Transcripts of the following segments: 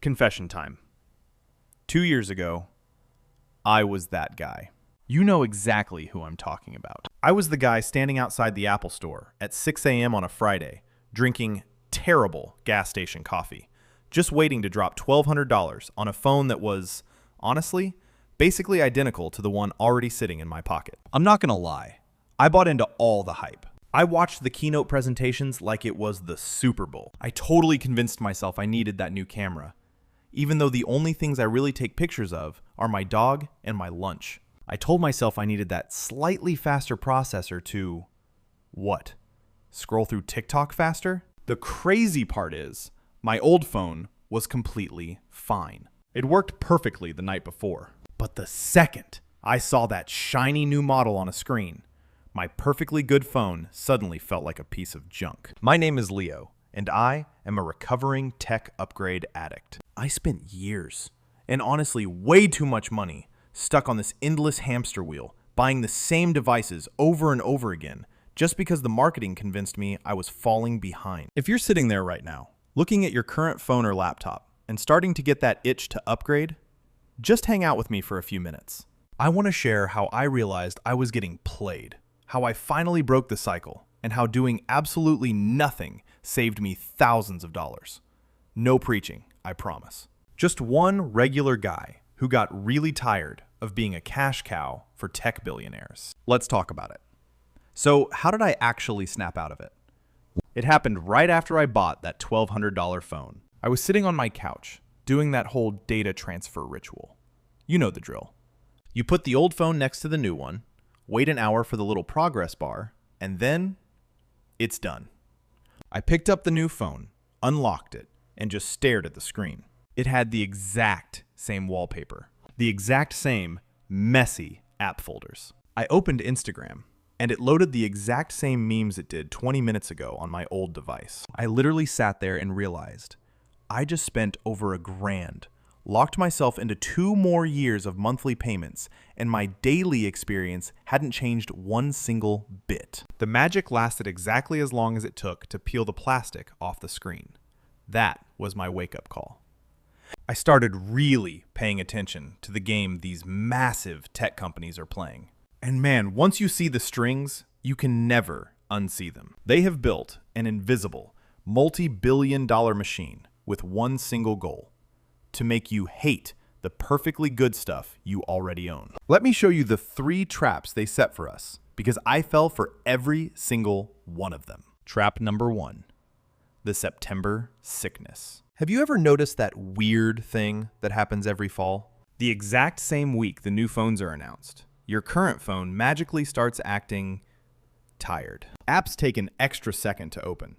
Confession time. 2 years ago, I was that guy. You know exactly who I'm talking about. I was the guy standing outside the Apple Store at 6 a.m. on a Friday, drinking terrible gas station coffee, just waiting to drop $1,200 on a phone that was, honestly, basically identical to the one already sitting in my pocket. I'm not gonna lie, I bought into all the hype. I watched the keynote presentations like it was the Super Bowl. I totally convinced myself I needed that new camera, even though the only things I really take pictures of are my dog and my lunch. I told myself I needed that slightly faster processor to, what? Scroll through TikTok faster? The crazy part is, my old phone was completely fine. It worked perfectly the night before. But the second I saw that shiny new model on a screen, my perfectly good phone suddenly felt like a piece of junk. My name is Leo, and I am a recovering tech upgrade addict. I spent years, and honestly way too much money, stuck on this endless hamster wheel, buying the same devices over and over again, just because the marketing convinced me I was falling behind. If you're sitting there right now, looking at your current phone or laptop, and starting to get that itch to upgrade, just hang out with me for a few minutes. I want to share how I realized I was getting played, how I finally broke the cycle, and how doing absolutely nothing saved me thousands of dollars. No preaching, I promise. Just one regular guy who got really tired of being a cash cow for tech billionaires. Let's talk about it. So, how did I actually snap out of it? It happened right after I bought that $1,200 phone. I was sitting on my couch, doing that whole data transfer ritual. You know the drill. You put the old phone next to the new one, wait an hour for the little progress bar, and then it's done. I picked up the new phone, unlocked it, and just stared at the screen. It had the exact same wallpaper, the exact same messy app folders. I opened Instagram, and it loaded the exact same memes it did 20 minutes ago on my old device. I literally sat there and realized I just spent over $1,000, locked myself into 2 more years of monthly payments, and my daily experience hadn't changed one single bit. The magic lasted exactly as long as it took to peel the plastic off the screen. That was my wake-up call. I started really paying attention to the game these massive tech companies are playing. And man, once you see the strings, you can never unsee them. They have built an invisible, multi-billion-dollar machine with one single goal: to make you hate the perfectly good stuff you already own. Let me show you the 3 traps they set for us, because I fell for every single one of them. Trap number 1, the September sickness. Have you ever noticed that weird thing that happens every fall? The exact same week the new phones are announced, your current phone magically starts acting tired. Apps take an extra second to open.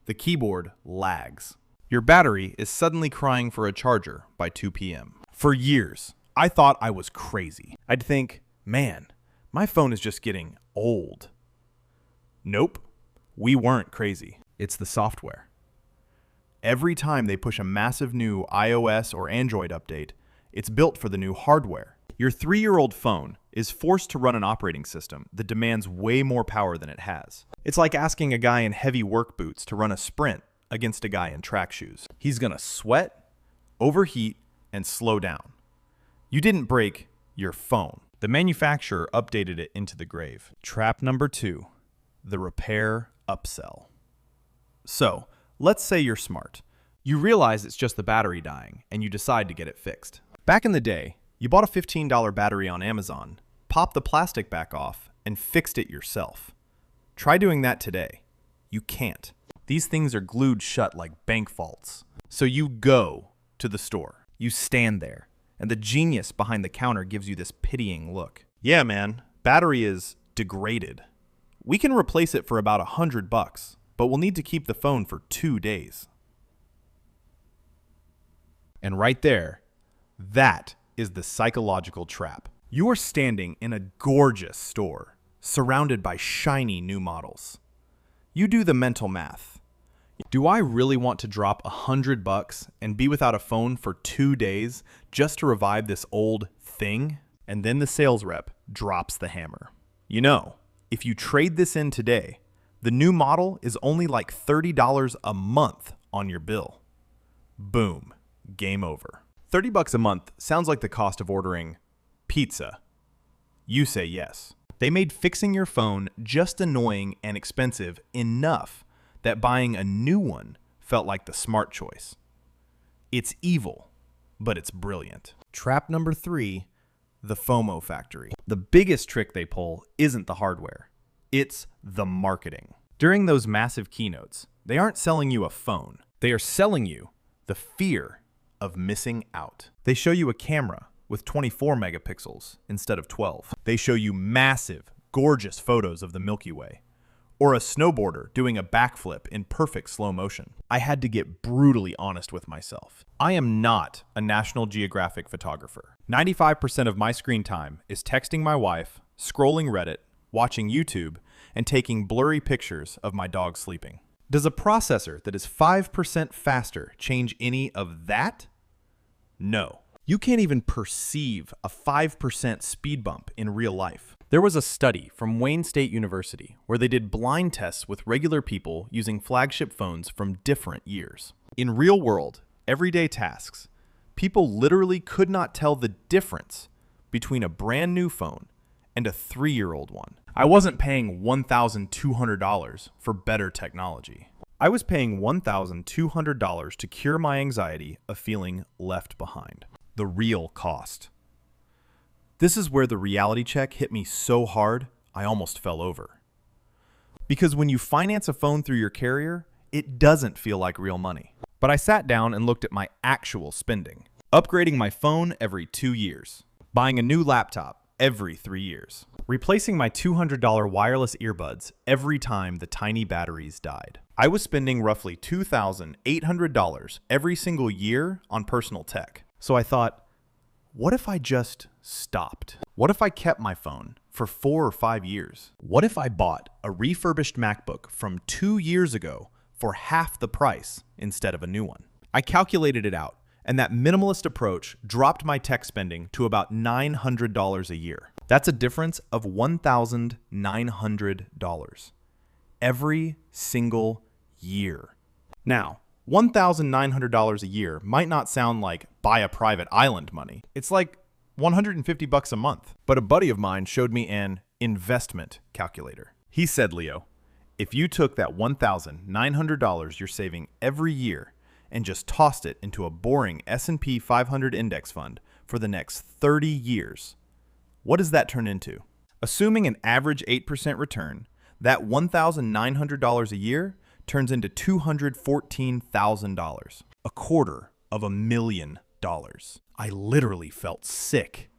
The keyboard lags. Your battery is suddenly crying for a charger by 2 p.m. For years, I thought I was crazy. I'd think, man, my phone is just getting old. Nope, we weren't crazy. It's the software. Every time they push a massive new iOS or Android update, it's built for the new hardware. Your 3-year-old phone is forced to run an operating system that demands way more power than it has. It's like asking a guy in heavy work boots to run a sprint against a guy in track shoes. He's gonna sweat, overheat, and slow down. You didn't break your phone. The manufacturer updated it into the grave. Trap number 2, the repair upsell. So, let's say you're smart. You realize it's just the battery dying, and you decide to get it fixed. Back in the day, you bought a $15 battery on Amazon, popped the plastic back off, and fixed it yourself. Try doing that today. You can't. These things are glued shut like bank vaults. So you go to the store. You stand there, and the genius behind the counter gives you this pitying look. Yeah, man, battery is degraded. We can replace it for about $100, but we'll need to keep the phone for 2 days. And right there, that is the psychological trap. You are standing in a gorgeous store, surrounded by shiny new models. You do the mental math. Do I really want to drop $100 and be without a phone for 2 days just to revive this old thing? And then the sales rep drops the hammer. You know, if you trade this in today, the new model is only like $30 a month on your bill. Boom. game over. $30 a month sounds like the cost of ordering pizza. You say yes. They made fixing your phone just annoying and expensive enough that buying a new one felt like the smart choice. It's evil, but it's brilliant. Trap number 3, the FOMO factory. The biggest trick they pull isn't the hardware. It's the marketing. During those massive keynotes, they aren't selling you a phone. They are selling you the fear of missing out. They show you a camera with 24 megapixels instead of 12. They show you massive, gorgeous photos of the Milky Way, or a snowboarder doing a backflip in perfect slow motion. I had to get brutally honest with myself. I am not a National Geographic photographer. 95% of my screen time is texting my wife, scrolling Reddit, watching YouTube, and taking blurry pictures of my dog sleeping. Does a processor that is 5% faster change any of that? No. You can't even perceive a 5% speed bump in real life. There was a study from Wayne State University where they did blind tests with regular people using flagship phones from different years. In real-world, everyday tasks, people literally could not tell the difference between a brand new phone and a 3-year-old one. I wasn't paying $1,200 for better technology. I was paying $1,200 to cure my anxiety of feeling left behind. The real cost. This is where the reality check hit me so hard, I almost fell over. Because when you finance a phone through your carrier, it doesn't feel like real money. But I sat down and looked at my actual spending. Upgrading my phone every 2 years. Buying a new laptop every 3 years. Replacing my $200 wireless earbuds every time the tiny batteries died. I was spending roughly $2,800 every single year on personal tech. So I thought, what if I just stopped? What if I kept my phone for 4 or 5 years? What if I bought a refurbished MacBook from 2 years ago for half the price instead of a new one? I calculated it out, and that minimalist approach dropped my tech spending to about $900 a year. That's a difference of $1,900 every single year. Now, $1,900 a year might not sound like buy a private island money. It's like $150 a month. But a buddy of mine showed me an investment calculator. He said, Leo, if you took that $1,900 you're saving every year and just tossed it into a boring S&P 500 index fund for the next 30 years, what does that turn into? Assuming an average 8% return, that $1,900 a year turns into $214,000, $250,000. I literally felt sick.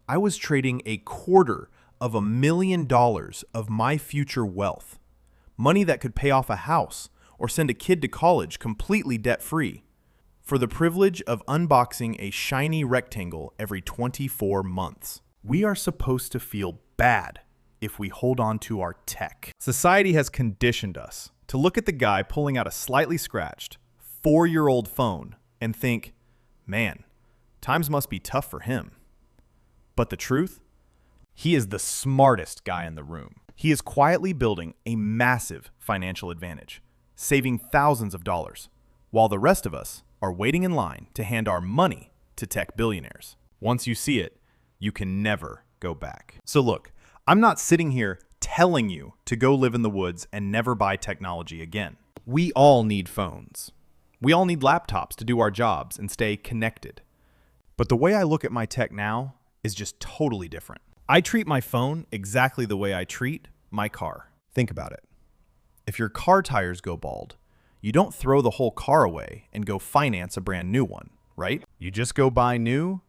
I was trading $250,000 of my future wealth, money that could pay off a house or send a kid to college completely debt-free, for the privilege of unboxing a shiny rectangle every 24 months. We are supposed to feel bad if we hold on to our tech. Society has conditioned us to look at the guy pulling out a slightly scratched 4-year-old phone and think, man, times must be tough for him. But the truth? He is the smartest guy in the room. He is quietly building a massive financial advantage, saving thousands of dollars, while the rest of us are waiting in line to hand our money to tech billionaires. Once you see it, you can never go back. So look, I'm not sitting here telling you to go live in the woods and never buy technology again. We all need phones. We all need laptops to do our jobs and stay connected. But the way I look at my tech now is just totally different. I treat my phone exactly the way I treat my car. Think about it. If your car tires go bald, you don't throw the whole car away and go finance a brand new one, right? You just go buy new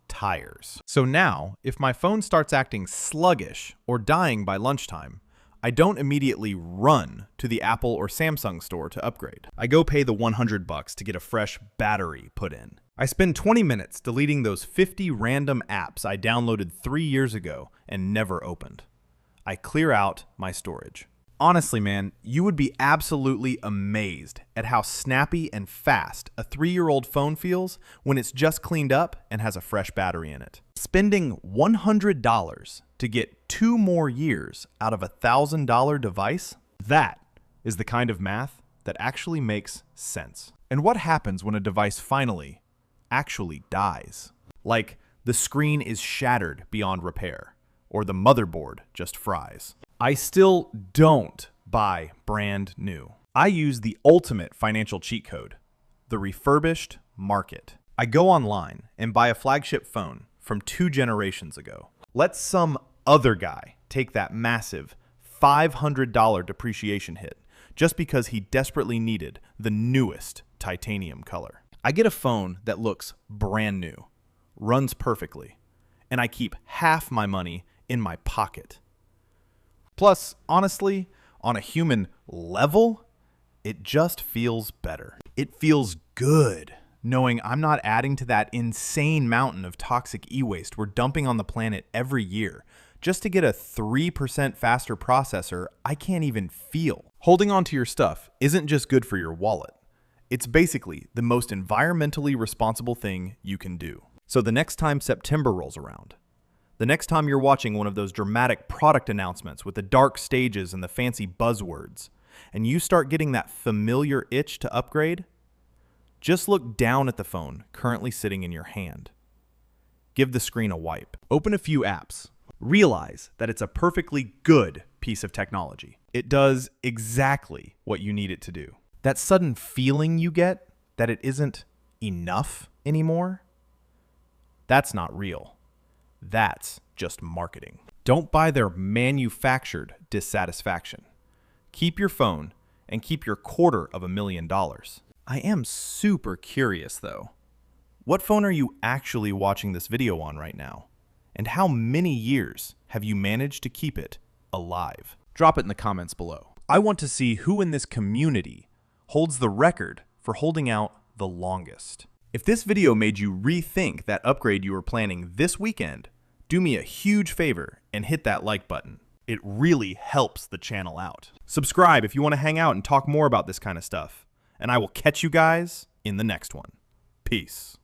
tires. So now, if my phone starts acting sluggish or dying by lunchtime, I don't immediately run to the Apple or Samsung store to upgrade. I go pay the $100 to get a fresh battery put in. I spend 20 minutes deleting those 50 random apps I downloaded 3 years ago and never opened. I clear out my storage. Honestly, man, you would be absolutely amazed at how snappy and fast a 3-year-old phone feels when it's just cleaned up and has a fresh battery in it. Spending $100 to get 2 more years out of a $1,000 device, that is the kind of math that actually makes sense. And what happens when a device finally actually dies? Like the screen is shattered beyond repair, or the motherboard just fries. I still don't buy brand new. I use the ultimate financial cheat code, the Refurbished market. I go online and buy a flagship phone from 2 generations ago. Let some other guy take that massive $500 depreciation hit just because he desperately needed the newest titanium color. I get a phone that looks brand new, runs perfectly, and I keep half my money in my pocket. Plus, honestly, on a human level, it just feels better. It feels good knowing I'm not adding to that insane mountain of toxic e-waste we're dumping on the planet every year just to get a 3% faster processor I can't even feel. Holding on to your stuff isn't just good for your wallet. It's basically the most environmentally responsible thing you can do. So the next time September rolls around, the next time you're watching one of those dramatic product announcements with the dark stages and the fancy buzzwords, and you start getting that familiar itch to upgrade, just look down at the phone currently sitting in your hand. Give the screen a wipe. Open a few apps. Realize that it's a perfectly good piece of technology. It does exactly what you need it to do. That sudden feeling you get that it isn't enough anymore, that's not real. That's just marketing. Don't buy their manufactured dissatisfaction. Keep your phone and keep your $250,000. I am super curious though. What phone are you actually watching this video on right now? And how many years have you managed to keep it alive? Drop it in the comments below. I want to see who in this community holds the record for holding out the longest. If this video made you rethink that upgrade you were planning this weekend, do me a huge favor and hit that like button. It really helps the channel out. Subscribe if you want to hang out and talk more about this kind of stuff. And I will catch you guys in the next one. Peace.